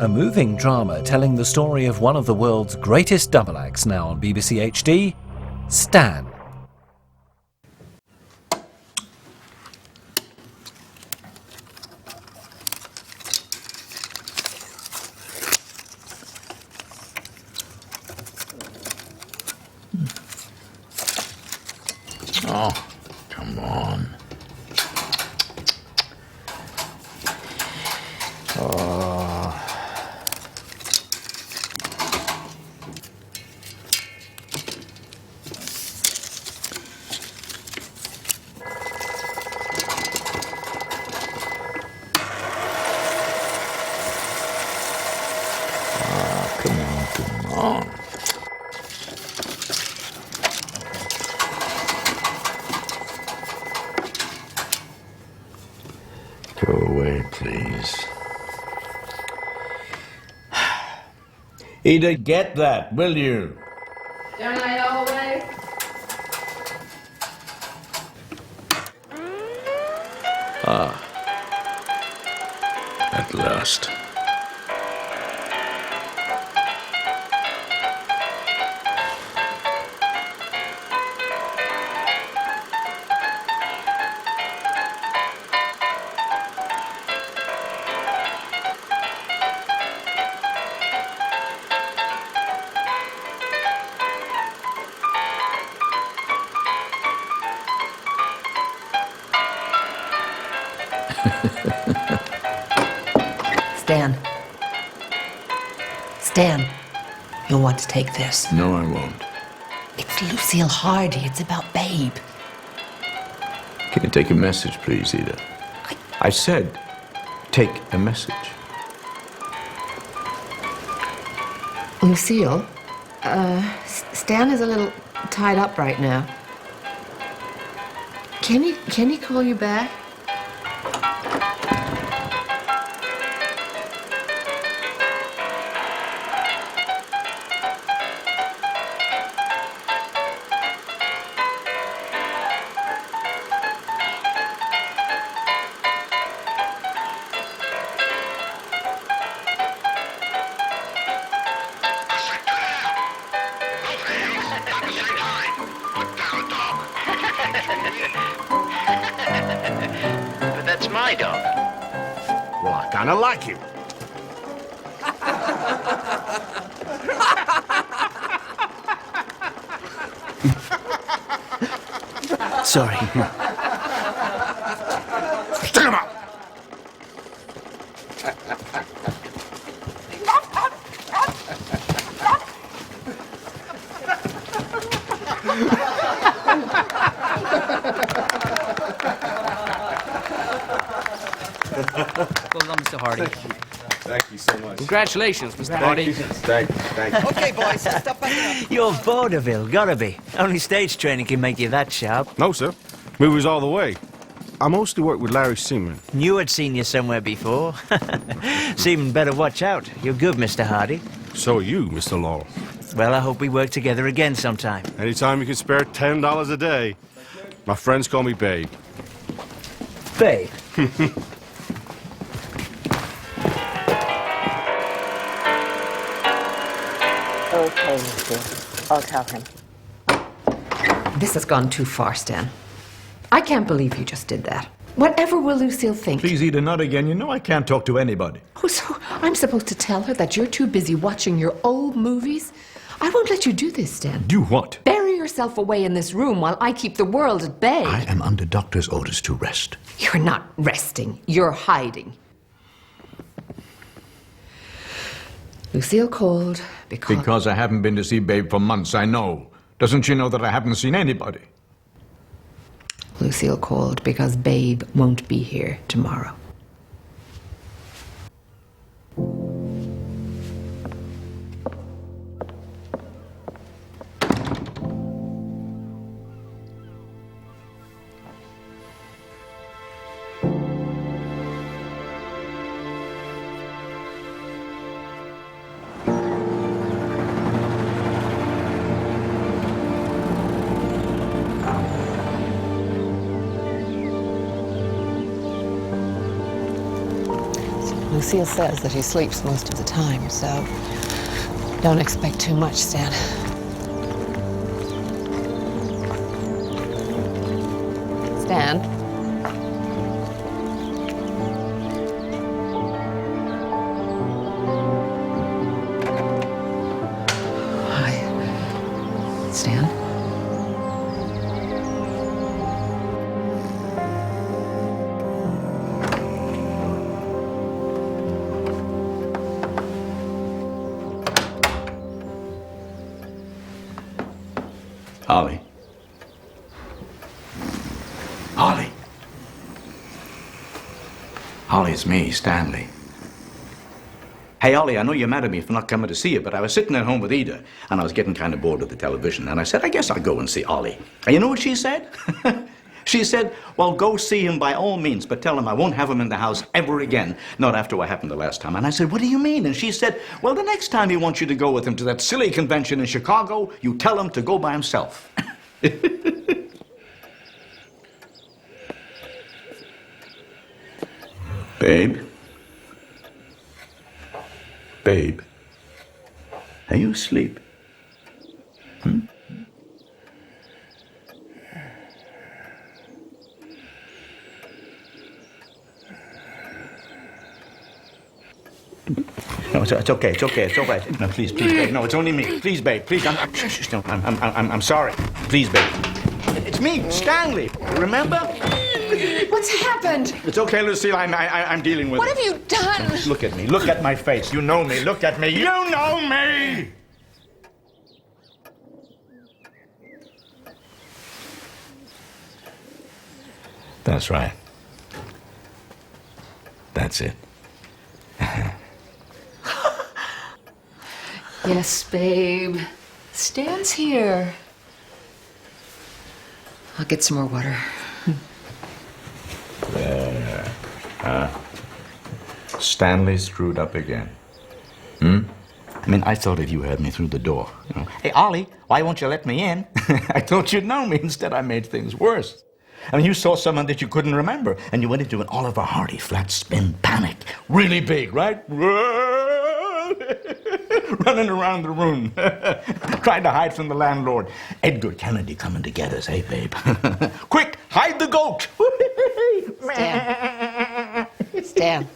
A moving drama telling the story of one of the world's greatest double acts, now on BBC HD, Stan. Oh, come on. Oh. Come on. Go away, please. Either get that, will you? Don't I always? At last. Stan, you'll want to take this. No, I won't. It's Lucille Hardy. It's about Babe. Can you take a message, please, Ida? I said, take a message. Lucille, Stan is a little tied up right now. Can he call you back? But that's my dog. Well, I kind of like him. Sorry. Stick him up! Well done, Mr. Hardy. Thank you so much. Congratulations, Mr. Hardy. Thank you. Okay, boys, stop backing up. You're vaudeville, gotta be. Only stage training can make you that sharp. No, sir. Movies all the way. I mostly work with Larry Seaman. Knew I'd seen you somewhere before. Seaman better watch out. You're good, Mr. Hardy. So are you, Mr. Laurel. Well, I hope we work together again sometime. Anytime you can spare $10 a day. My friends call me Babe. Babe. Okay, Lucille. I'll tell him. This has gone too far, Stan. I can't believe you just did that. Whatever will Lucille think? Please, Ida, not again. You know I can't talk to anybody. Oh, so I'm supposed to tell her that you're too busy watching your old movies? I won't let you do this, Stan. Do what? Bury yourself away in this room while I keep the world at bay. I am under doctor's orders to rest. You're not resting. You're hiding. Lucille called Because I haven't been to see Babe for months, I know. Doesn't she know that I haven't seen anybody? Lucille called because Babe won't be here tomorrow. Lucille says that he sleeps most of the time, so don't expect too much, Stan. Stan? Hi. Stan? Holly. Holly. Holly, it's me, Stanley. Hey, Holly, I know you're mad at me for not coming to see you, but I was sitting at home with Ida, and I was getting kind of bored with the television, and I said, I guess I'll go and see Ollie. And you know what she said? She said, well, go see him by all means, but tell him I won't have him in the house ever again, not after what happened the last time. And I said, what do you mean? And she said, well, the next time he wants you to go with him to that silly convention in Chicago, you tell him to go by himself. Babe? Babe? Are you asleep? Hmm? No, it's okay. It's okay. It's all right. No, please, babe. No, it's only me. Please, babe. Please, I'm sorry. Please, babe. It's me, Stanley. Remember? What's happened? It's okay, Lucille. I'm dealing with What it. have you done? Look at me. Look at my face. You know me. Look at me. You know me! That's right. That's it. Yes, babe. Stan's here. I'll get some more water. There. Stanley screwed up again. Hmm? I mean, I thought if you heard me through the door. You know, hey, Ollie, why won't you let me in? I thought you'd know me. Instead, I made things worse. I mean, you saw someone that you couldn't remember, and you went into an Oliver Hardy flat spin panic. Really big, right? Running around the room, trying to hide from the landlord. Edgar Kennedy coming to get us, hey, babe? Quick, hide the goat! Stan. Stan.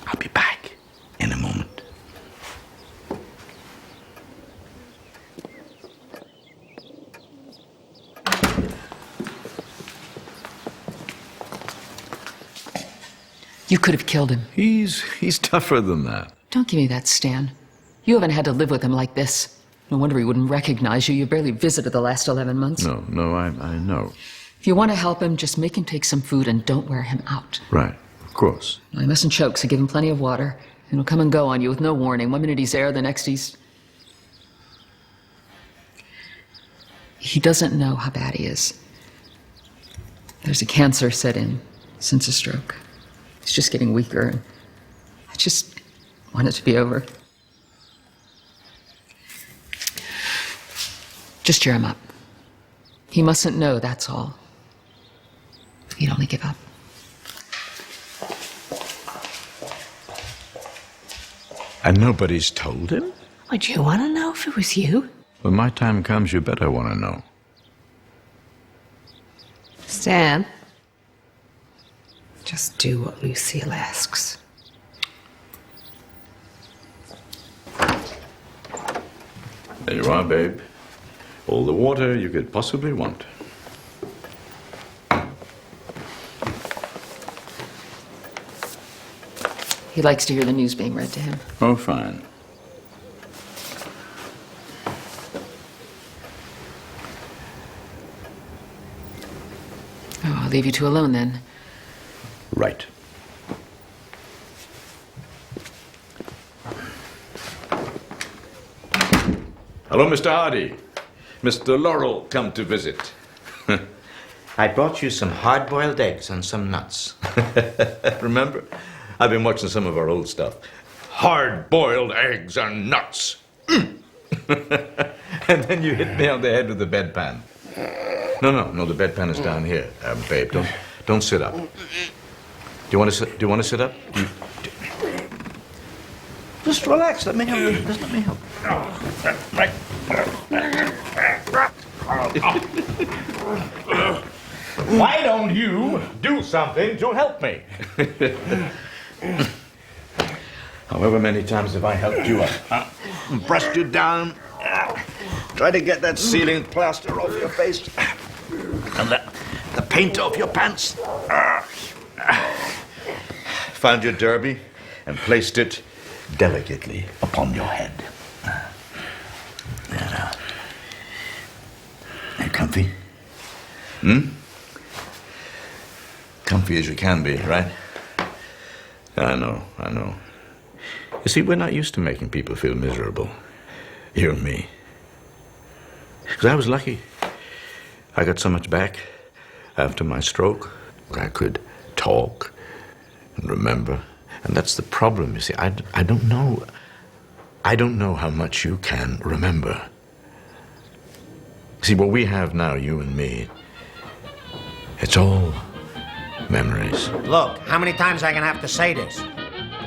I'll be back in a moment. You could have killed him. He's tougher than that. Don't give me that, Stan. You haven't had to live with him like this. No wonder he wouldn't recognize you. You barely visited the last 11 months. No, I know. If you want to help him, just make him take some food and don't wear him out. Right, of course. He mustn't choke, so give him plenty of water. And he'll come and go on you with no warning. One minute he's there, the next he's... He doesn't know how bad he is. There's a cancer set in since a stroke. He's just getting weaker. I just want it to be over. Just cheer him up. He mustn't know, that's all. He'd only give up. And nobody's told him? Would you want to know if it was you? When my time comes, you better want to know. Stan, just do what Lucille asks. There you are, babe. All the water you could possibly want. He likes to hear the news being read to him. Oh, fine. Oh, I'll leave you two alone then. Right. Hello, Mr. Hardy. Mr. Laurel come to visit. I brought you some hard-boiled eggs and some nuts. Remember? I've been watching some of our old stuff. Hard-boiled eggs and nuts. And then you hit me on the head with the bedpan. No, the bedpan is down here. Babe, don't sit up. Do you want to sit up? Just relax. Let me help you. Just let me help. Why don't you do something to help me? However many times have I helped you? Brushed you down. Tried to get that ceiling plaster off your face. And the paint off your pants. Found your derby and placed it delicately upon your head. There now. Are you comfy? Comfy as you can be, right? I know. You see, we're not used to making people feel miserable. You and me. Because I was lucky. I got so much back after my stroke. I could talk and remember. And that's the problem, you see. I don't know. I don't know how much you can remember. See, what we have now, you and me, it's all memories. Look, how many times I can have to say this?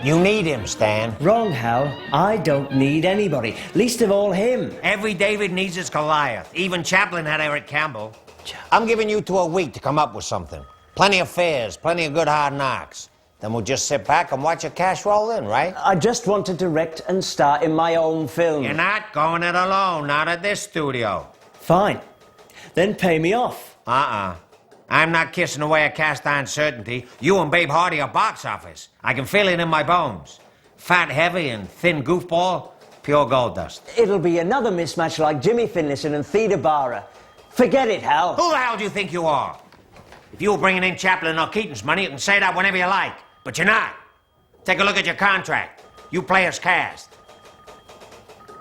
You need him, Stan. Wrong, Hal. I don't need anybody. Least of all him. Every David needs his Goliath. Even Chaplin had Eric Campbell. I'm giving you 2 a week to come up with something. Plenty of fares, plenty of good hard knocks. Then we'll just sit back and watch your cash roll in, right? I just want to direct and star in my own film. You're not going it alone, not at this studio. Fine. Then pay me off. I'm not kissing away a cast iron certainty. You and Babe Hardy are box office. I can feel it in my bones. Fat, heavy, and thin goofball, pure gold dust. It'll be another mismatch like Jimmy Finlayson and Theda Bara. Forget it, Hal. Who the hell do you think you are? If you were bringing in Chaplin or Keaton's money, you can say that whenever you like. But you're not. Take a look at your contract. You play as cast.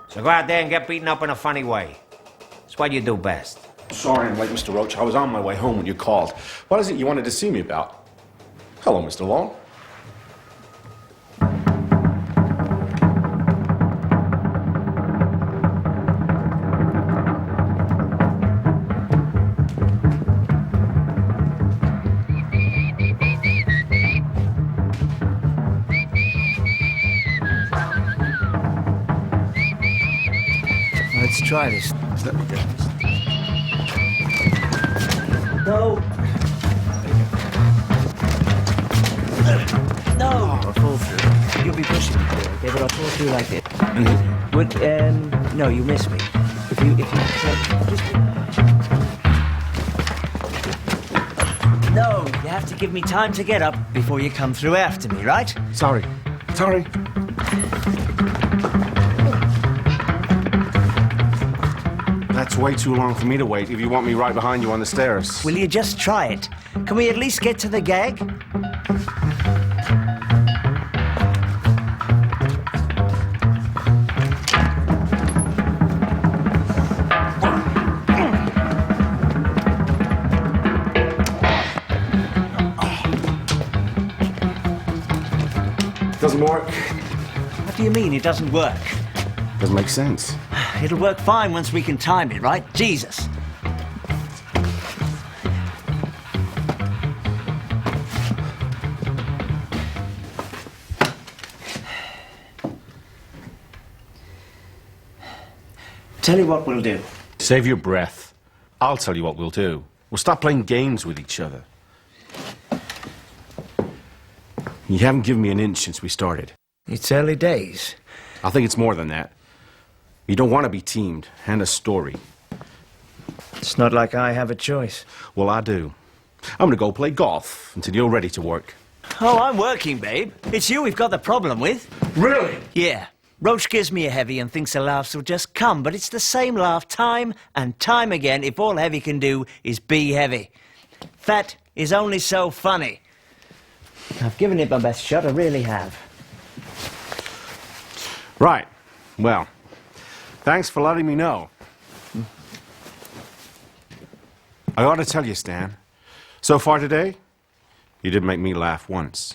So go out there and get beaten up in a funny way. It's what you do best. Sorry I'm late, Mr. Roach. I was on my way home when you called. What is it you wanted to see me about? Hello, Mr. Long. Let's try this. Let me do this. No. No. Oh, I'll fall through. You'll be pushing me through, okay? But I'll fall through like this. No, you miss me. If you No, you have to give me time to get up before you come through after me, right? Sorry. That's way too long for me to wait if you want me right behind you on the stairs. Will you just try it? Can we at least get to the gag? Doesn't work. What do you mean it doesn't work? Doesn't make sense. It'll work fine once we can time it, right? Jesus. Tell you what we'll do. Save your breath. I'll tell you what we'll do. We'll stop playing games with each other. You haven't given me an inch since we started. It's early days. I think it's more than that. You don't want to be teamed, and a story. It's not like I have a choice. Well, I do. I'm gonna go play golf until you're ready to work. Oh, I'm working, babe. It's you we've got the problem with. Really? Yeah. Roach gives me a heavy and thinks the laughs will just come, but it's the same laugh time and time again if all heavy can do is be heavy. Fat is only so funny. I've given it my best shot, I really have. Right. Well, thanks for letting me know. I ought to tell you, Stan. So far today, you did make me laugh once.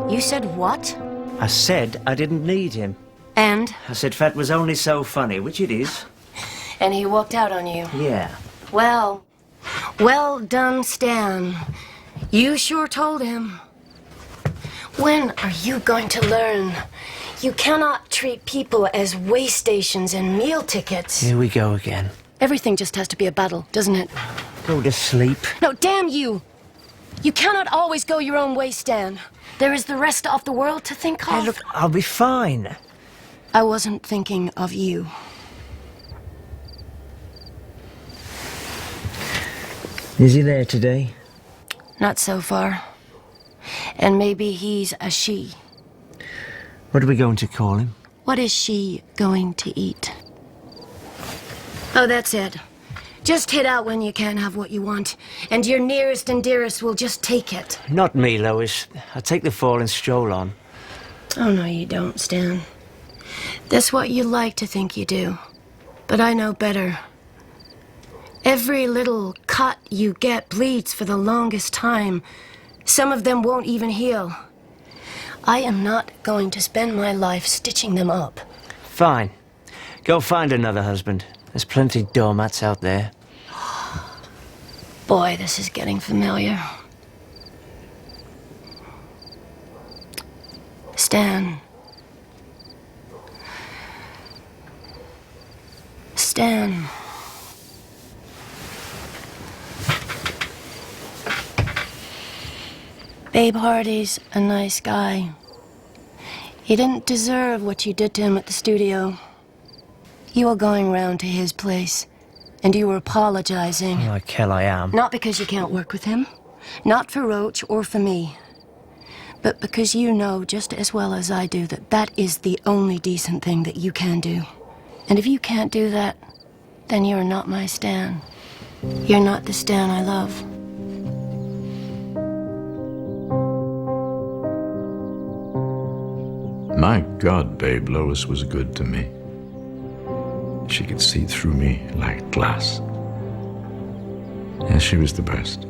You said what? I said I didn't need him. And? I said Fat was only so funny, which it is. And he walked out on you. Yeah. Well done, Stan. You sure told him. When are you going to learn? You cannot treat people as way stations and meal tickets. Here we go again. Everything just has to be a battle, doesn't it? Go to sleep. No, damn you! You cannot always go your own way, Stan. There is the rest of the world to think of. Hey, look, I'll be fine. I wasn't thinking of you. Is he there today? Not so far. And maybe he's a she. What are we going to call him? What is she going to eat? Oh, that's it. Just hit out when you can have what you want, and your nearest and dearest will just take it. Not me, Lois. I take the fall and stroll on. Oh, no, you don't, Stan. That's what you like to think you do. But I know better. Every little cut you get bleeds for the longest time. Some of them won't even heal. I am not going to spend my life stitching them up. Fine. Go find another husband. There's plenty doormats out there. Boy, this is getting familiar. Stan. Stan. Babe Hardy's a nice guy. He didn't deserve what you did to him at the studio. You were going round to his place, and you were apologizing. Like hell I am. Not because you can't work with him, not for Roach or for me, but because you know just as well as I do that that is the only decent thing that you can do. And if you can't do that, then you're not my Stan. You're not the Stan I love. My God, babe, Lois was good to me. She could see through me like glass. And she was the best.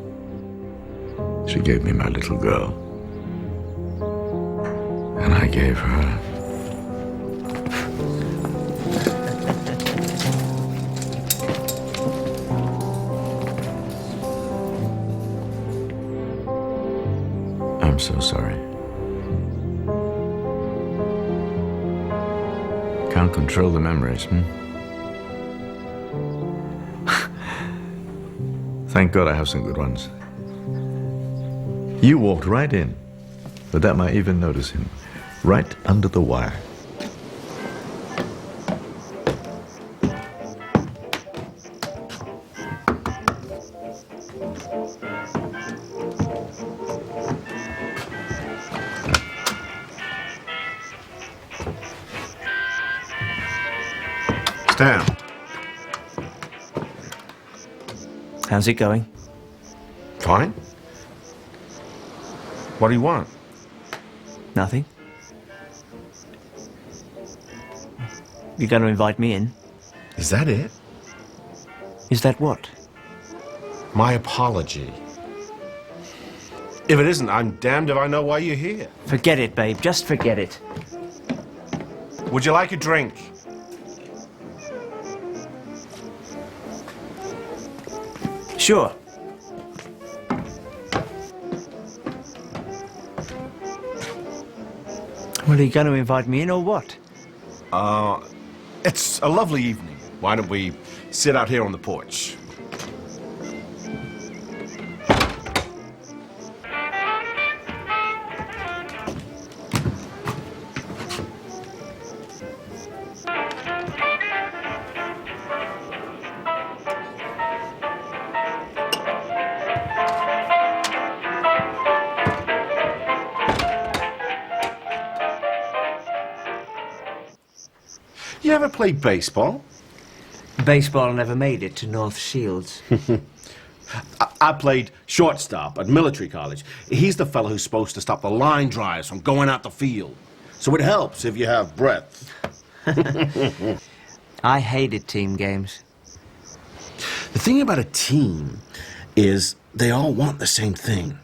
She gave me my little girl. And I gave her... I'm so sorry. Can't control the memories, Thank God I have some good ones. You walked right in, without my even noticing, right under the wire. Stan. How's it going? Fine. What do you want? Nothing. You going to invite me in? Is that it? Is that what? My apology. If it isn't, I'm damned if I know why you're here. Forget it, babe. Just forget it. Would you like a drink? Sure. Well, are you going to invite me in or what? It's a lovely evening. Why don't we sit out here on the porch? You ever play baseball? Baseball never made it to North Shields. I played shortstop at military college. He's the fellow who's supposed to stop the line drives from going out the field. So it helps if you have breadth. I hated team games. The thing about a team is they all want the same thing.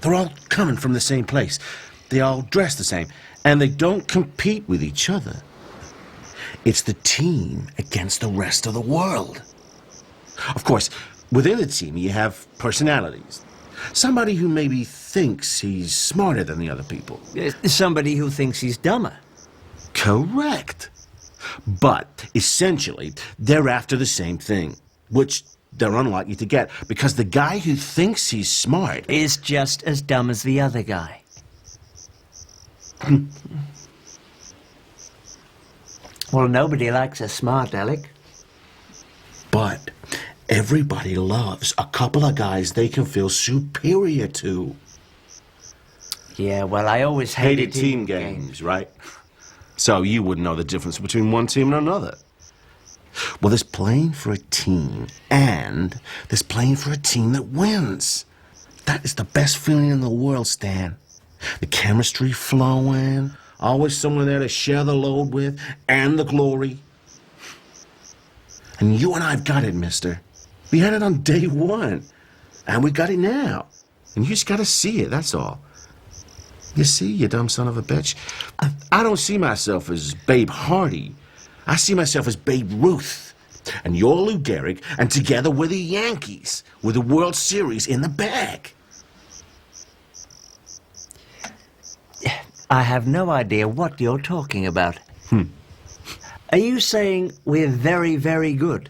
They're all coming from the same place. they all dress the same, and they don't compete with each other. It's the team against the rest of the world. Of course, within the team, you have personalities. Somebody who maybe thinks he's smarter than the other people. Somebody who thinks he's dumber. Correct. But, essentially, they're after the same thing, which they're unlikely to get, because the guy who thinks he's smart is just as dumb as the other guy. Well, nobody likes a smart aleck. But everybody loves a couple of guys they can feel superior to. Yeah, well, I always Hated team games, right? So you wouldn't know the difference between one team and another. Well, there's playing for a team, and there's playing for a team that wins. That is the best feeling in the world, Stan. The chemistry flowing, always someone there to share the load with, and the glory. And you and I've got it, mister. We had it on day one, and we got it now. And you just gotta see it, that's all. You see, you dumb son of a bitch, I don't see myself as Babe Hardy. I see myself as Babe Ruth. And you're Lou Gehrig, and together we're the Yankees, with the World Series in the bag. I have no idea what you're talking about. Are you saying we're very, very good?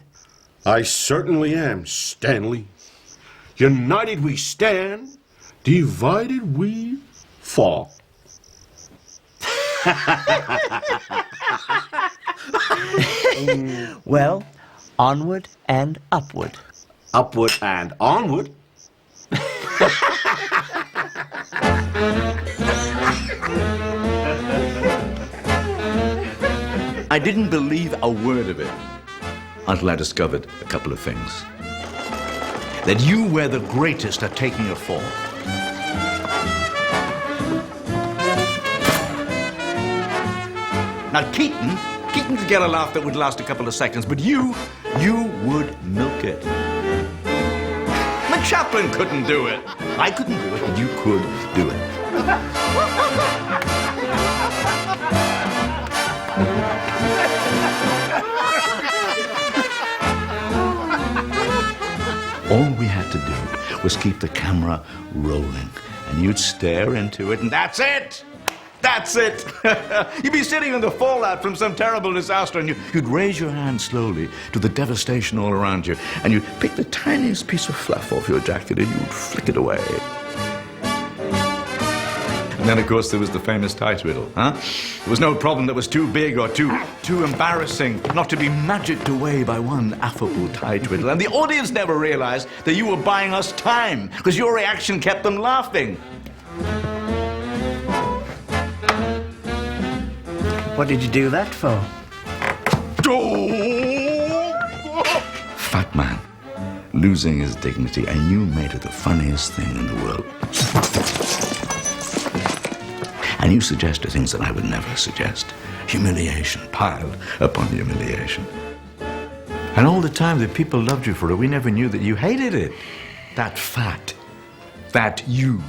I certainly am, Stanley. United we stand, divided we fall. Well, onward and upward. Upward and onward. I didn't believe a word of it until I discovered a couple of things. That you were the greatest at taking a fall. Now, Keaton could get a laugh that would last a couple of seconds, but you would milk it. Chaplin couldn't do it. I couldn't do it, but you could do it. All we had to do was keep the camera rolling, and you'd stare into it, and that's it! That's it! You'd be sitting in the fallout from some terrible disaster, and you'd raise your hand slowly to the devastation all around you, and you'd pick the tiniest piece of fluff off your jacket, and you'd flick it away. And then, of course, there was the famous tie twiddle, huh? There was no problem that was too big or too embarrassing not to be magicked away by one affable tie twiddle. And the audience never realized that you were buying us time, because your reaction kept them laughing. What did you do that for? Fat man, losing his dignity, and you made it the funniest thing in the world. And you suggested things that I would never suggest. Humiliation, piled upon humiliation. And all the time that people loved you for it, we never knew that you hated it. That fat. That you.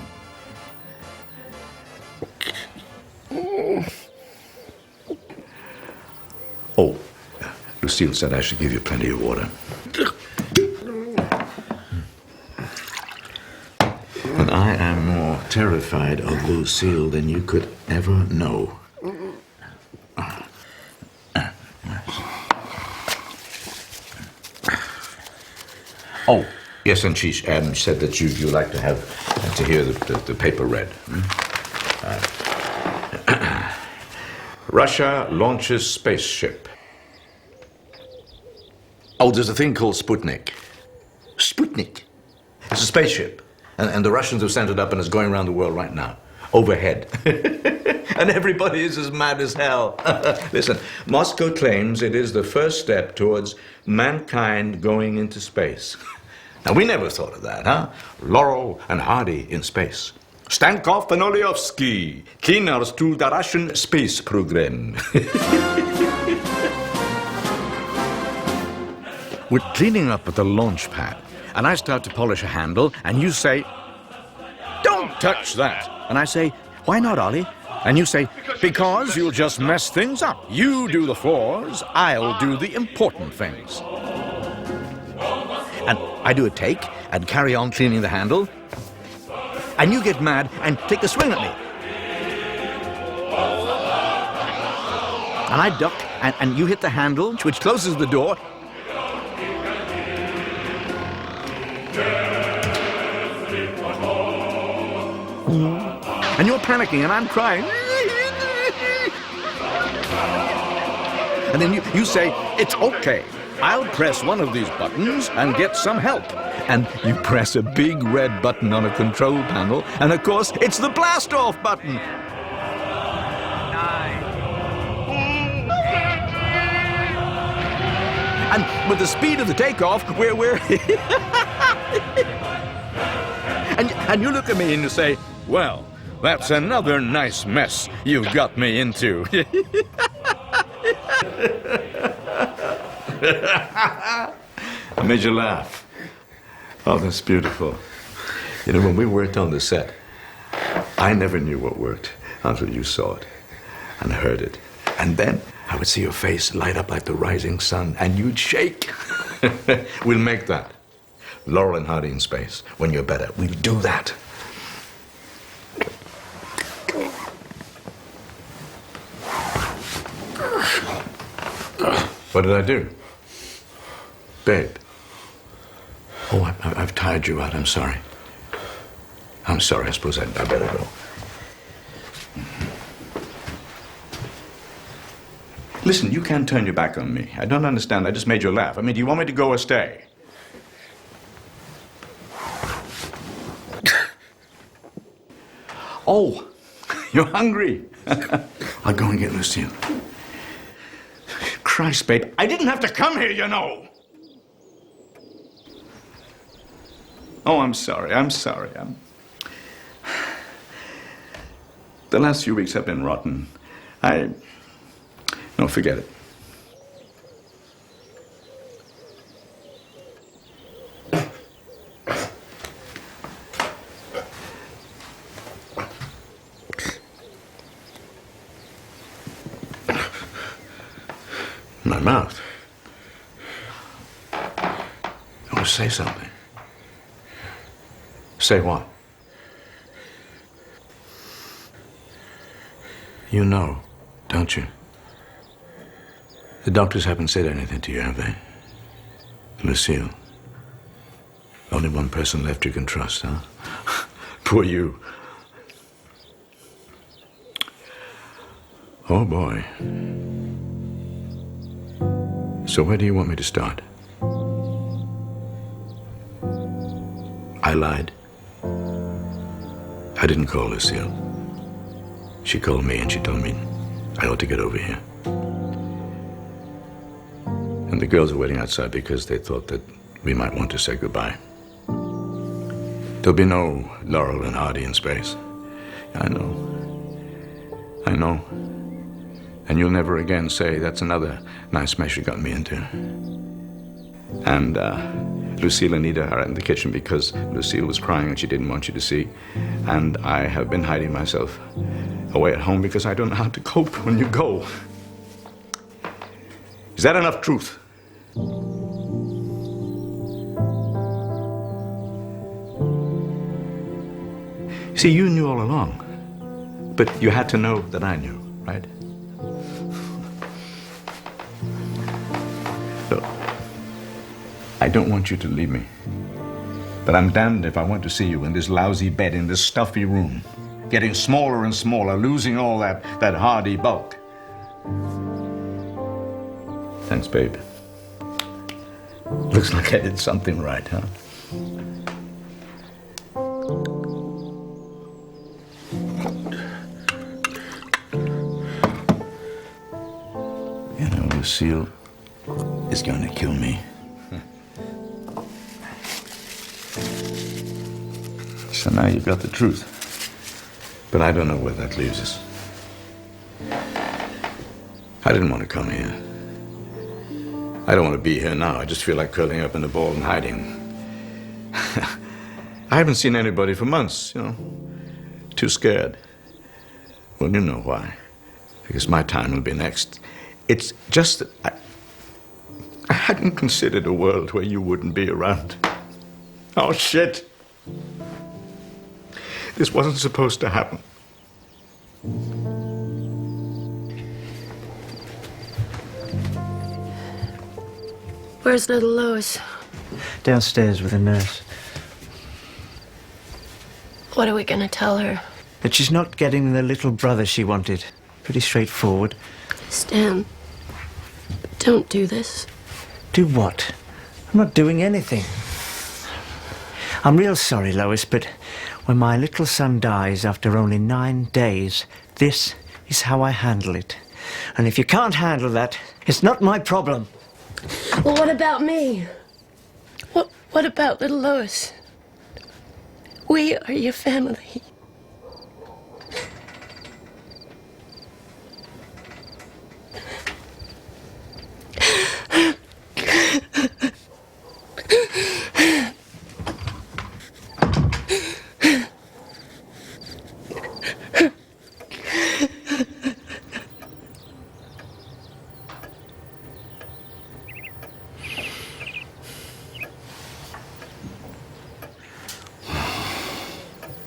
Oh, Lucille said I should give you plenty of water. And I am more terrified of Lucille than you could ever know. Oh, yes, and she said that you like to have to hear the paper read. Russia launches spaceship. Oh, there's a thing called Sputnik. Sputnik. It's a spaceship. And the Russians have sent it up and it's going around the world right now. Overhead. And everybody is as mad as hell. Listen, Moscow claims it is the first step towards mankind going into space. Now, we never thought of that, huh? Laurel and Hardy in space. Stankov and Olyovsky, cleaners to the Russian space program. We're cleaning up at the launch pad, and I start to polish a handle, and you say, "Don't touch that." And I say, why not, Ollie? And you say, because you'll just mess things up. You do the 4s, I'll do the important things. And I do a take and carry on cleaning the handle. And you get mad and take a swing at me. And I duck and you hit the handle, which closes the door. And you're panicking and I'm crying. And then you say, it's okay. I'll press one of these buttons and get some help. And you press a big red button on a control panel, and of course, it's the blast-off button. And with the speed of the takeoff, we're and you look at me and you say, well, that's another nice mess you've got me into. I made you laugh. Oh, that's beautiful. You know, when we worked on the set, I never knew what worked until you saw it and heard it. And then I would see your face light up like the rising sun, and you'd shake. We'll make that. Laurel and Hardy in space. When you're better, we'll do that. What did I do? Babe. Oh, I've tired you out. I'm sorry. I'm sorry. I suppose I better go. Listen, you can't turn your back on me. I don't understand. I just made you laugh. I mean, do you want me to go or stay? Oh, you're hungry. I'll go and get Lucille. Christ, babe, I didn't have to come here, you know. Oh, I'm sorry. The last few weeks have been rotten. No, forget it. My mouth. Oh, say something. Say what? You know, don't you? The doctors haven't said anything to you, have they? Lucille. Only one person left you can trust, huh? Poor you. Oh, boy. So where do you want me to start? I lied. I didn't call Lucille. She called me and she told me I ought to get over here. And the girls are waiting outside because they thought that we might want to say goodbye. There'll be no Laurel and Hardy in space. I know. And you'll never again say, that's another nice mess you got me into. And Lucille and Ida are in the kitchen because Lucille was crying and she didn't want you to see. And I have been hiding myself away at home because I don't know how to cope when you go. Is that enough truth? See, you knew all along, but you had to know that I knew, right? Look, I don't want you to leave me, but I'm damned if I want to see you in this lousy bed in this stuffy room, getting smaller and smaller, losing all that Hardy bulk. Thanks, babe. Looks like I did something right, huh? You know, Lucille is going to kill me. So now you've got the truth. But I don't know where that leaves us. I didn't want to come here. I don't want to be here now. I just feel like curling up in a ball and hiding. I haven't seen anybody for months, you know. Too scared. Well, you know why. Because my time will be next. It's just that I hadn't considered a world where you wouldn't be around. Oh, shit. This wasn't supposed to happen. Where's little Lois? Downstairs with a nurse. What are we gonna tell her? That she's not getting the little brother she wanted. Pretty straightforward. Stan, don't do this. Do what? I'm not doing anything. I'm real sorry, Lois, but when my little son dies after only 9 days, this is how I handle it. And if you can't handle that, it's not my problem. Well, what about me? What about little Lois? We are your family.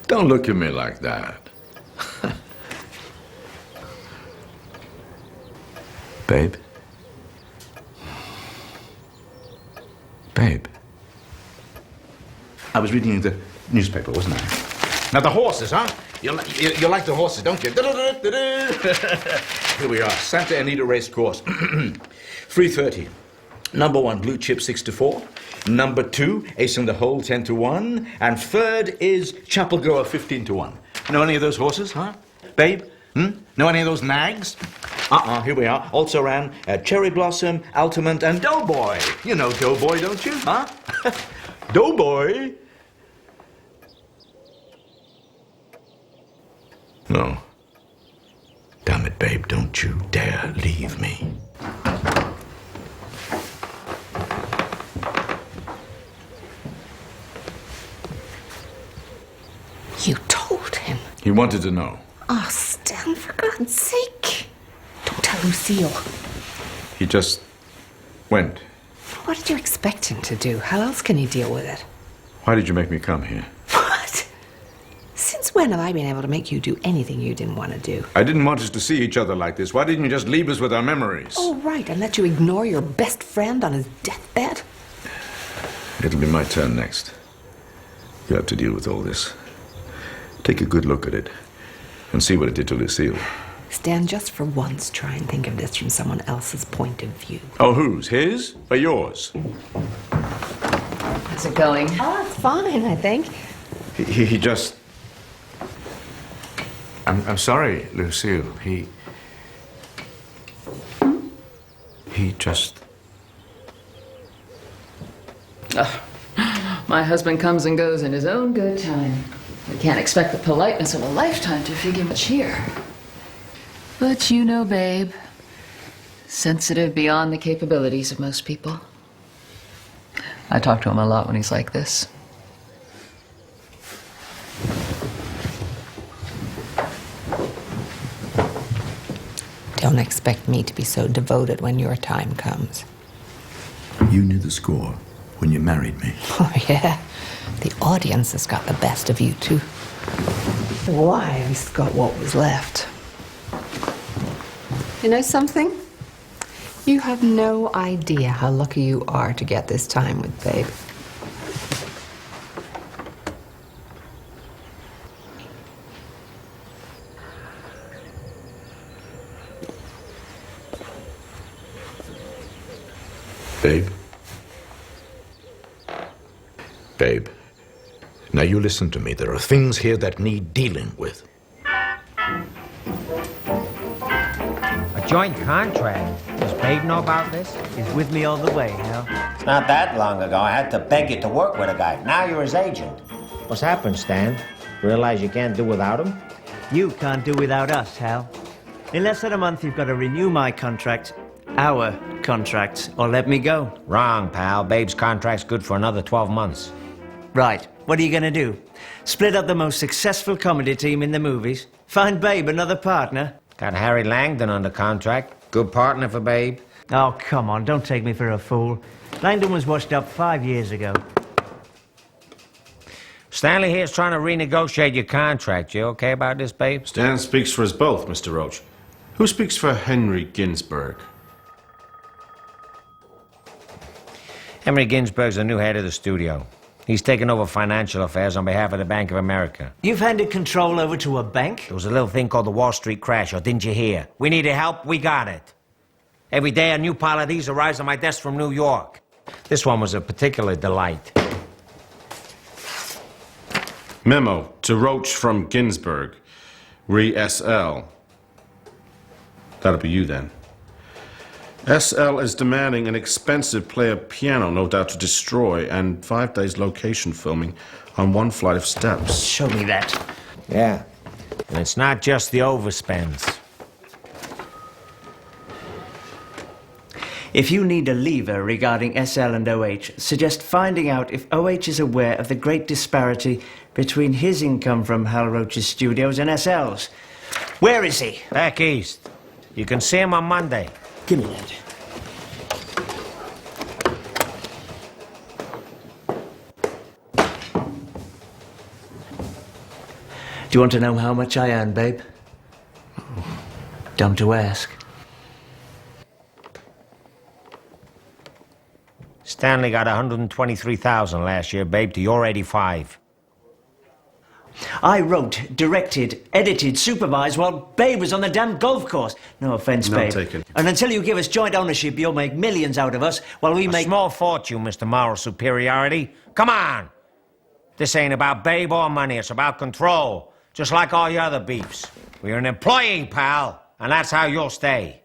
Don't look at me like that. Babe? Babe? I was reading the newspaper, wasn't I? Now, the horses, huh? You like the horses, don't you? Here we are, Santa Anita Race Course. 3:30. Number 1, Blue Chip 6-4. Number 2, Ace in the Hole 10-1. And third is Chapel Goer 15-1. Know any of those horses, huh? Babe? Know any of those nags? Here we are. Also ran Cherry Blossom, Altamont, and Doughboy. You know Doughboy, don't you, huh? Doughboy? No. Damn it, babe, don't you dare leave me. You told him. He wanted to know. Oh, Stan, for God's sake. Don't tell Lucille. He just went. What did you expect him to do? How else can he deal with it? Why did you make me come here? What? Since when have I been able to make you do anything you didn't want to do? I didn't want us to see each other like this. Why didn't you just leave us with our memories? Oh, right, and let you ignore your best friend on his deathbed? It'll be my turn next. You have to deal with all this. Take a good look at it and see what it did to Lucille. Stan, just for once, try and think of this from someone else's point of view. Oh, whose? His or yours? How's it going? Oh, it's fine, I think. He just... I'm sorry, Lucille. He just... My husband comes and goes in his own good time. We can't expect the politeness of a lifetime to figure much here. But you know, babe, sensitive beyond the capabilities of most people. I talk to him a lot when he's like this. Don't expect me to be so devoted when your time comes. You knew the score when you married me. Oh, yeah. The audience has got the best of you, too. Wives got what was left. You know something? You have no idea how lucky you are to get this time with Babe. Babe? Babe, now you listen to me. There are things here that need dealing with. A joint contract? Does Babe know about this? He's with me all the way, Hal. It's not that long ago. I had to beg you to work with a guy. Now you're his agent. What's happened, Stan? Realize you can't do without him? You can't do without us, Hal. In less than a month, you've got to renew my contract, our contract, or let me go. Wrong, pal. Babe's contract's good for another 12 months. Right. What are you going to do? Split up the most successful comedy team in the movies. Find Babe another partner. Got Harry Langdon under contract. Good partner for Babe. Oh, come on, don't take me for a fool. Langdon was washed up 5 years ago. Stanley here's trying to renegotiate your contract. You okay about this, Babe? Stan speaks for us both, Mr. Roach. Who speaks for Henry Ginsberg? Henry Ginsberg's the new head of the studio. He's taken over financial affairs on behalf of the Bank of America. You've handed control over to a bank? There was a little thing called the Wall Street crash, or didn't you hear? We needed help, we got it. Every day a new pile of these arrives on my desk from New York. This one was a particular delight. Memo to Roach from Ginsberg. Re SL. That'll be you then. SL is demanding an expensive player piano, no doubt to destroy, and 5 days location filming on one flight of steps. Show me that. Yeah. And it's not just the overspends. If you need a lever regarding SL and OH, suggest finding out if OH is aware of the great disparity between his income from Hal Roach's studios and SL's. Where is he? Back east. You can see him on Monday. Give me that. Do you want to know how much I earn, Babe? Dumb to ask. Stanley got $123,000 last year, Babe, to your 85. I wrote, directed, edited, supervised while Babe was on the damn golf course. No offense, Not Babe. taken. And until you give us joint ownership, you'll make millions out of us while we make... A small fortune, Mr. Moral Superiority. Come on! This ain't about Babe or money, it's about control. Just like all your other beefs. We're an employee, pal, and that's how you'll stay.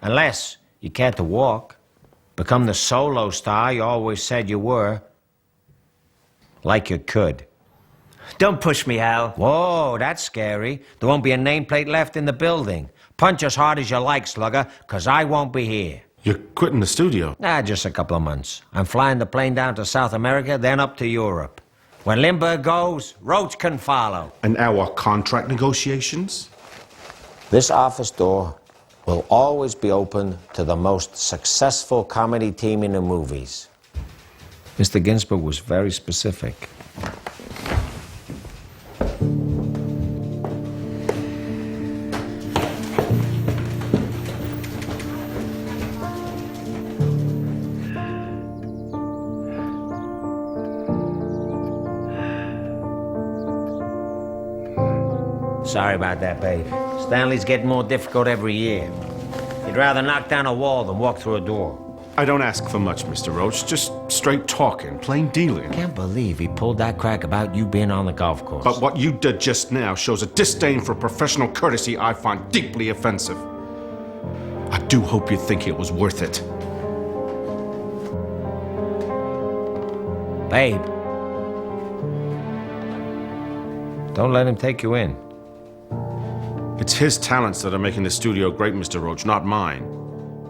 Unless you care to walk. Become the solo star you always said you were. Like you could. Don't push me, Hal. Whoa, that's scary. There won't be a nameplate left in the building. Punch as hard as you like, Slugger, 'cause I won't be here. You're quitting the studio. Just a couple of months. I'm flying the plane down to South America, then up to Europe. When Lindbergh goes, Roach can follow. And our contract negotiations? This office door will always be open to the most successful comedy team in the movies. Mr. Ginsberg was very specific. Sorry about that, babe. Stanley's getting more difficult every year. He'd rather knock down a wall than walk through a door. I don't ask for much, Mr. Roach. Just straight talking, plain dealing. I can't believe he pulled that crack about you being on the golf course. But what you did just now shows a disdain for professional courtesy I find deeply offensive. I do hope you think it was worth it. Babe. Don't let him take you in. It's his talents that are making the studio great, Mr. Roach, not mine.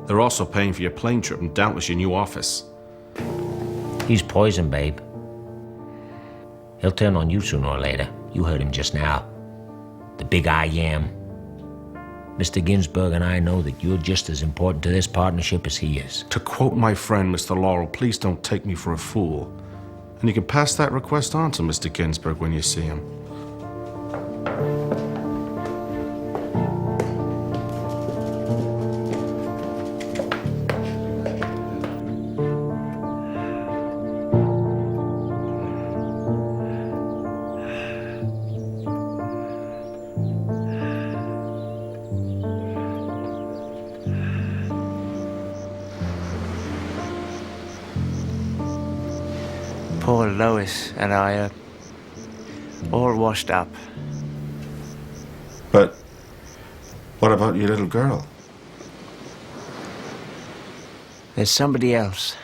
They're also paying for your plane trip and doubtless your new office. He's poison, babe. He'll turn on you sooner or later. You heard him just now. The big I am. Mr. Ginsberg and I know that you're just as important to this partnership as he is. To quote my friend, Mr. Laurel, please don't take me for a fool. And you can pass that request on to Mr. Ginsberg when you see him. Poor Lois and I are all washed up. But what about your little girl? There's somebody else.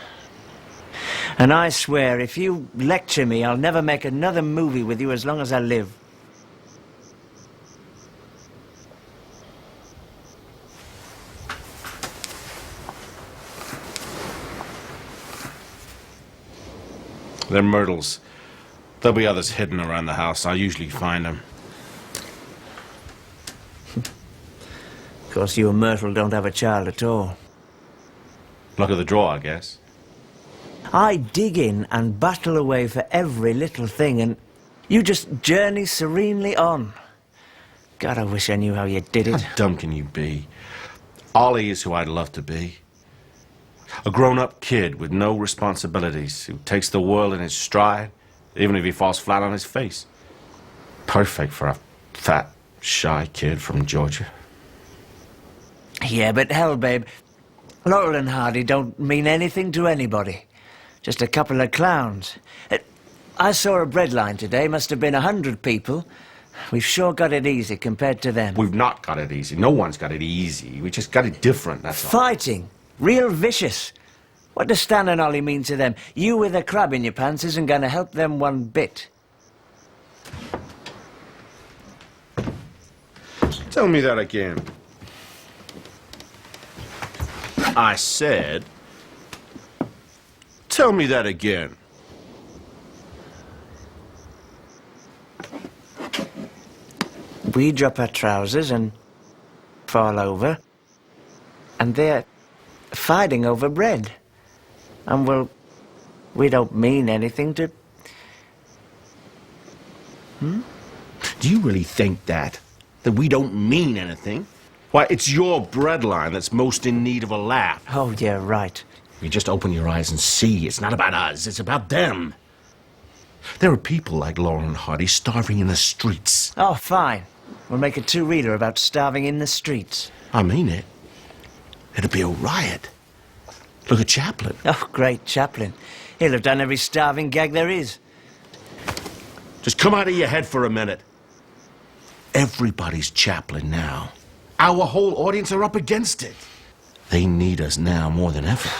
And I swear, if you lecture me, I'll never make another movie with you as long as I live. They're myrtles. There'll be others hidden around the house. I usually find them. Of course, you and Myrtle don't have a child at all. Luck of the draw, I guess. I dig in and battle away for every little thing, and you just journey serenely on. God, I wish I knew how you did it. How dumb can you be? Ollie is who I'd love to be. A grown-up kid with no responsibilities, who takes the world in his stride, even if he falls flat on his face. Perfect for a fat, shy kid from Georgia. Yeah, but hell, babe, Laurel and Hardy don't mean anything to anybody. Just a couple of clowns. I saw a breadline today. Must have been 100 people. We've sure got it easy compared to them. We've not got it easy. No one's got it easy. We just got it different, that's all. Fighting. Real vicious. What does Stan and Ollie mean to them? You with a crab in your pants isn't going to help them one bit. Tell me that again. I said... Tell me that again. We drop our trousers and fall over, and they're fighting over bread. And, well, we don't mean anything to... Do you really think that? That we don't mean anything? Why, it's your breadline that's most in need of a laugh. Oh, yeah, right. You just open your eyes and see. It's not about us. It's about them. There are people like Laurel and Hardy starving in the streets. Oh, fine. We'll make a two-reader about starving in the streets. I mean it. It'll be a riot. Look at Chaplin. Oh, great Chaplin. He'll have done every starving gag there is. Just come out of your head for a minute. Everybody's Chaplin now. Our whole audience are up against it. They need us now more than ever.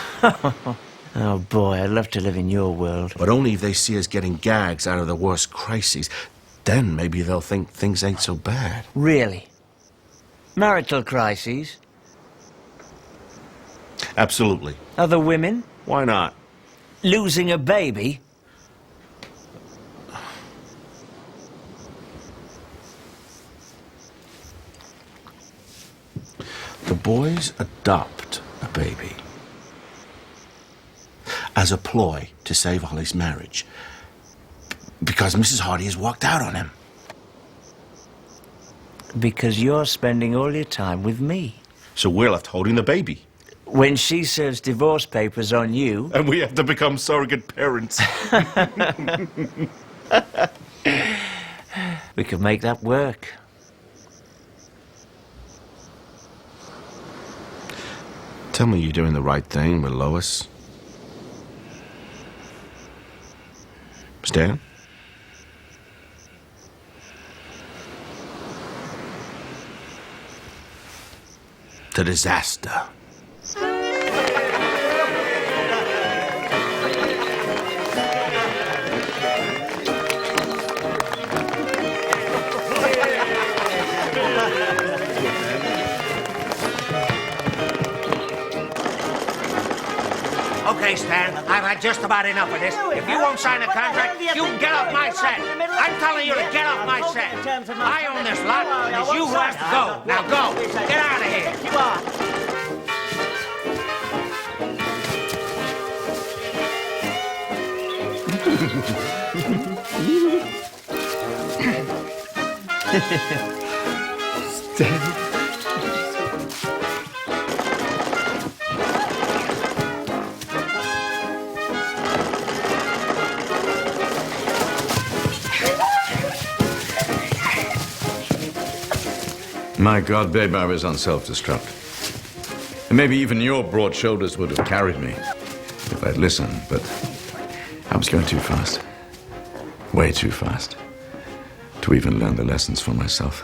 Oh, boy, I'd love to live in your world. But only if they see us getting gags out of the worst crises. Then maybe they'll think things ain't so bad. Really? Marital crises? Absolutely. Other women? Why not? Losing a baby? The boys adopt a baby as a ploy to save Ollie's marriage because Mrs. Hardy has walked out on him. Because you're spending all your time with me. So we're left holding the baby. When she serves divorce papers on you... And we have to become surrogate parents. We could make that work. Tell me you're doing the right thing with Lois. Stan? The disaster. Okay, Stan, I've had just about enough of this. If you won't sign a contract, you can get off my set. I'm telling you to get off my set. I own this lot, and it's you who has to go. Now go. Get out of here. Stan. My God, babe, I was on self-destruct. And maybe even your broad shoulders would have carried me if I'd listened, but I was going too fast. Way too fast. To even learn the lessons for myself.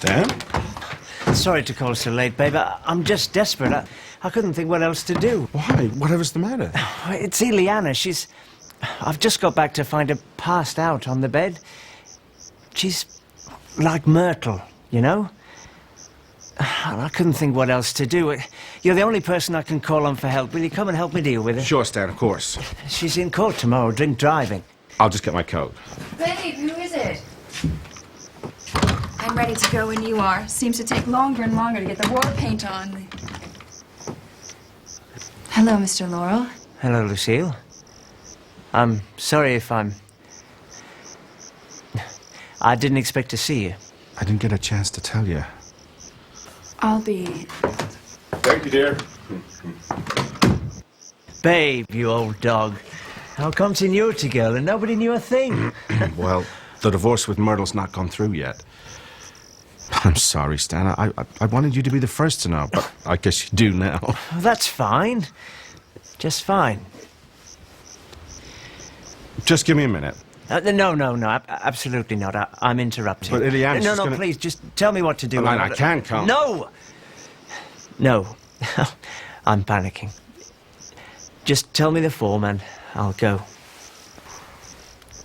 Stan? Sorry to call so late, babe. I'm just desperate. I couldn't think what else to do. Why? Whatever's the matter? It's Ileana. I've just got back to find her passed out on the bed. She's like Myrtle, you know? I couldn't think what else to do. You're the only person I can call on for help. Will you come and help me deal with her? Sure, Stan, of course. She's in court tomorrow, drink driving. I'll just get my coat. Babe, who is it? I'm ready to go when you are. Seems to take longer and longer to get the war paint on. Hello, Mr. Laurel. Hello, Lucille. I'm sorry if I didn't expect to see you. I didn't get a chance to tell you. I'll be... Thank you, dear. Babe, you old dog. How come's in you to girl and nobody knew a thing? Well, the divorce with Myrtle's not gone through yet. I'm sorry, Stan. I wanted you to be the first to know, but I guess you do now. Well, that's fine. Just fine. Just give me a minute. No, absolutely not. I'm interrupting. But Ileana's No, just gonna... please, just tell me what to do. I can't come. No! No. I'm panicking. Just tell me the form and I'll go.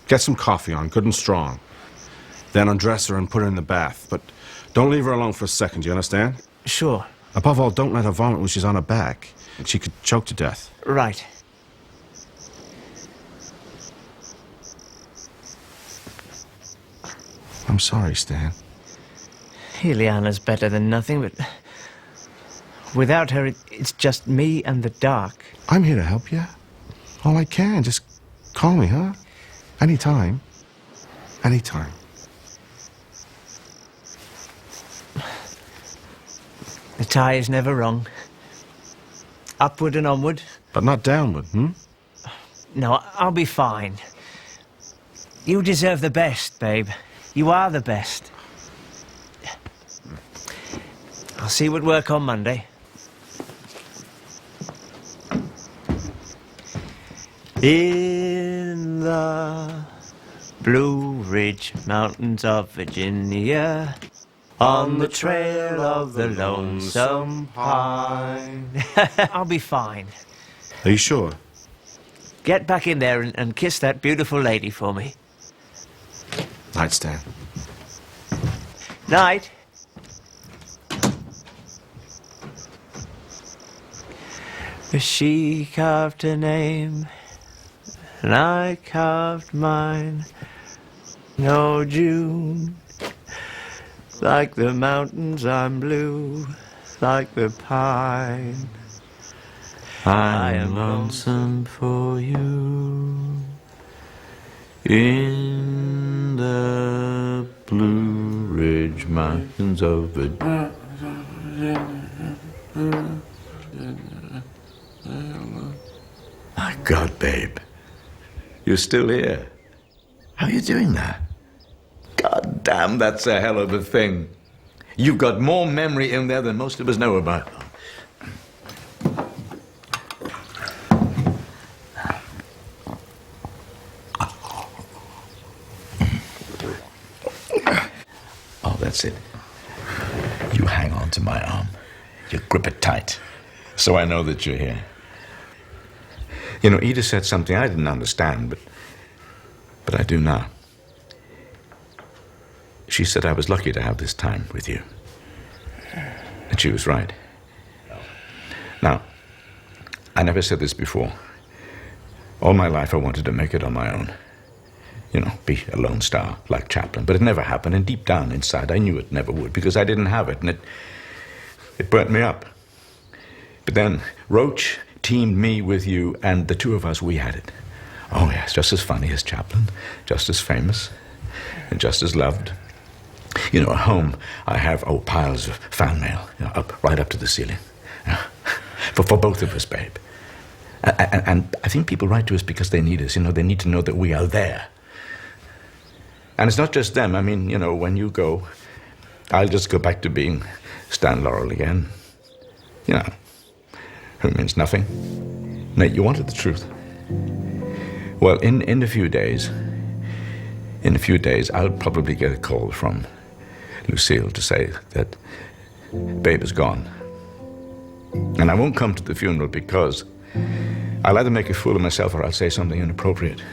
Get some coffee on, good and strong. Then undress her and put her in the bath. But don't leave her alone for a second, do you understand? Sure. Above all, don't let her vomit when she's on her back. She could choke to death. Right. I'm sorry, Stan. Ileana's better than nothing, but without her, it's just me and the dark. I'm here to help you. All I can. Just call me, huh? Anytime. Anytime. The tie is never wrong. Upward and onward. But not downward, No, I'll be fine. You deserve the best, babe. You are the best. I'll see you at work on Monday. In the Blue Ridge Mountains of Virginia, on the trail of the lonesome pine. I'll be fine. Are you sure? Get back in there and kiss that beautiful lady for me. Night, Stan. Night. She carved her name, and I carved mine. No June, like the mountains I'm blue, like the pine. I am lonesome for you in the Blue Ridge Mountains of Virginia. My God, babe. You're still here. How are you doing that? God damn, that's a hell of a thing. You've got more memory in there than most of us know about. Oh, that's it. You hang on to my arm. You grip it tight, so I know that you're here. You know, Edith said something I didn't understand, but I do now. She said I was lucky to have this time with you. And she was right. Now, I never said this before. All my life I wanted to make it on my own. You know, be a lone star like Chaplin. But it never happened, and deep down inside I knew it never would, because I didn't have it, and it burnt me up. But then Roach teamed me with you, and the two of us, we had it. Oh yes, just as funny as Chaplin, just as famous, and just as loved. You know, at home I have piles of fan mail, right up to the ceiling. For both of us, babe. And I think people write to us because they need us. You know, they need to know that we are there. And it's not just them. I mean, you know, when you go, I'll just go back to being Stan Laurel again. You know, who means nothing. Nate, you wanted the truth. Well, in a few days, I'll probably get a call from Lucille to say that Babe is gone. And I won't come to the funeral because I'll either make a fool of myself or I'll say something inappropriate.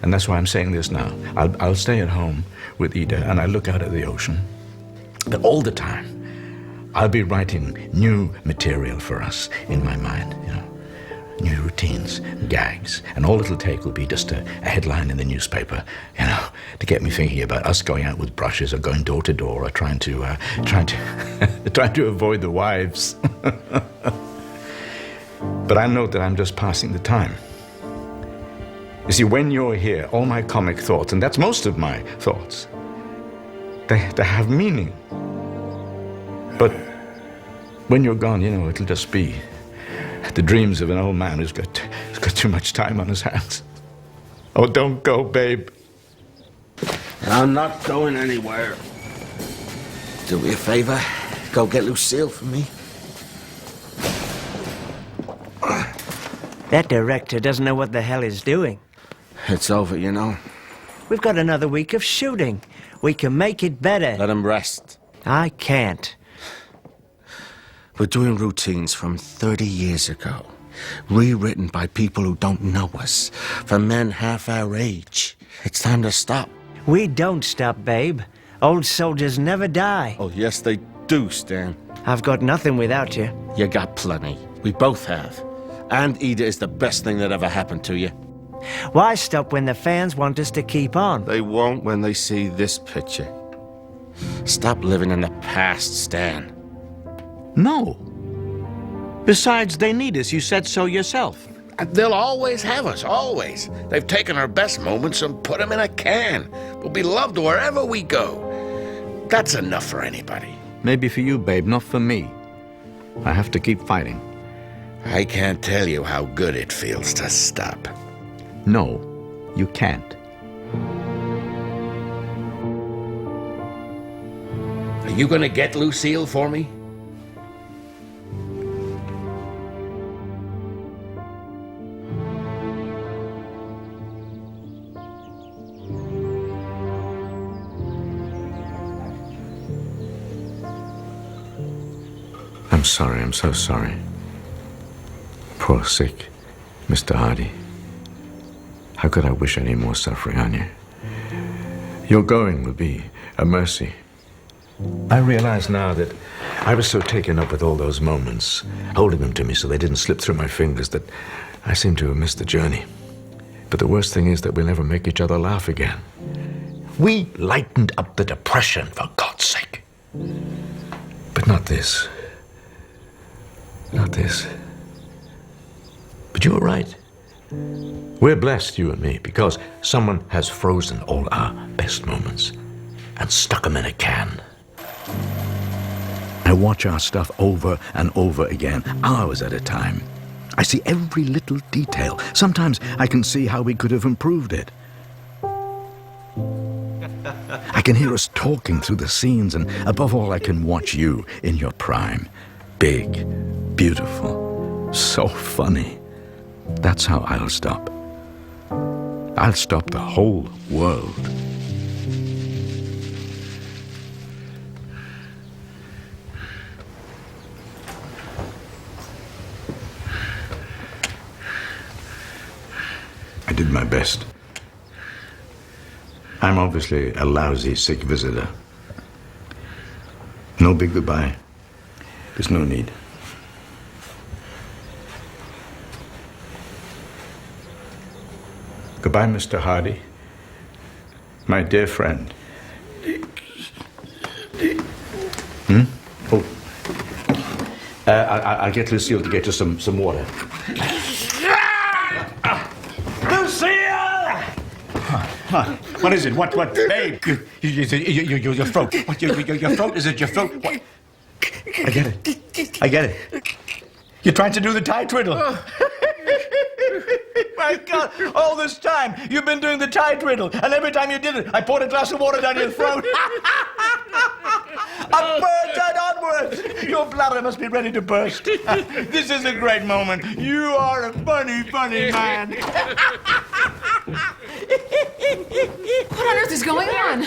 And that's why I'm saying this now. I'll stay at home with Ida and I look out at the ocean. But all the time, I'll be writing new material for us in my mind, you know. New routines, gags, and all it'll take will be just a headline in the newspaper, you know, to get me thinking about us going out with brushes or going door to door or trying to avoid the wives. But I know that I'm just passing the time. You see, when you're here, all my comic thoughts, and that's most of my thoughts, they have meaning. But when you're gone, you know, it'll just be the dreams of an old man who's got too much time on his hands. Oh, don't go, Babe. I'm not going anywhere. Do me a favor. Go get Lucille for me. That director doesn't know what the hell he's doing. It's over, you know. We've got another week of shooting. We can make it better. Let him rest. I can't. We're doing routines from 30 years ago, rewritten by people who don't know us, for men half our age. It's time to stop. We don't stop, Babe. Old soldiers never die. Oh, yes, they do, Stan. I've got nothing without you. You got plenty. We both have. And Ida is the best thing that ever happened to you. Why stop when the fans want us to keep on? They won't when they see this picture. Stop living in the past, Stan. No. Besides, they need us. You said so yourself. They'll always have us, always. They've taken our best moments and put them in a can. We'll be loved wherever we go. That's enough for anybody. Maybe for you, Babe, not for me. I have to keep fighting. I can't tell you how good it feels to stop. No, you can't. Are you gonna get Lucille for me? I'm sorry, I'm so sorry. Poor sick Mr. Hardy. How could I wish any more suffering on you? Your going will be a mercy. I realize now that I was so taken up with all those moments, holding them to me so they didn't slip through my fingers, that I seem to have missed the journey. But the worst thing is that we'll never make each other laugh again. We lightened up the depression, for God's sake. But not this. Not this. But you were right. We're blessed, you and me, because someone has frozen all our best moments and stuck them in a can. I watch our stuff over and over again, hours at a time. I see every little detail. Sometimes I can see how we could have improved it. I can hear us talking through the scenes, and above all, I can watch you in your prime. Big, beautiful, so funny. That's how I'll stop. I'll stop the whole world. I did my best. I'm obviously a lousy sick visitor. No big goodbye. There's no need. Goodbye, Mr. Hardy. My dear friend. Oh. I'll get Lucille to get you some water. Lucille! What is it? What? Babe! Your throat. What? Your throat? Is it your throat? What? I get it. You're trying to do the tie twiddle. My God, all this time, you've been doing the tie twiddle, and every time you did it, I poured a glass of water down your throat. Upwards and onwards. Your bladder must be ready to burst. This is a great moment. You are a funny, funny man. What on earth is going on?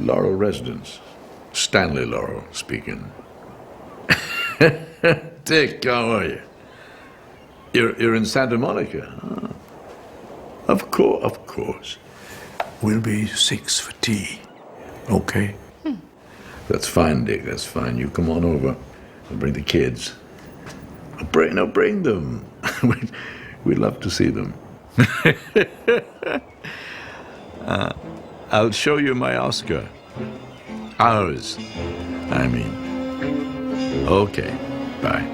Laurel residence. Stanley Laurel speaking. Dick, how are you? You're in Santa Monica? Oh. Of course. We'll be 6 for tea. Okay? That's fine, Dick, that's fine. You come on over. I'll bring the kids. Bring them. We'd love to see them. I'll show you my Oscar. Ours, I mean. Okay, bye.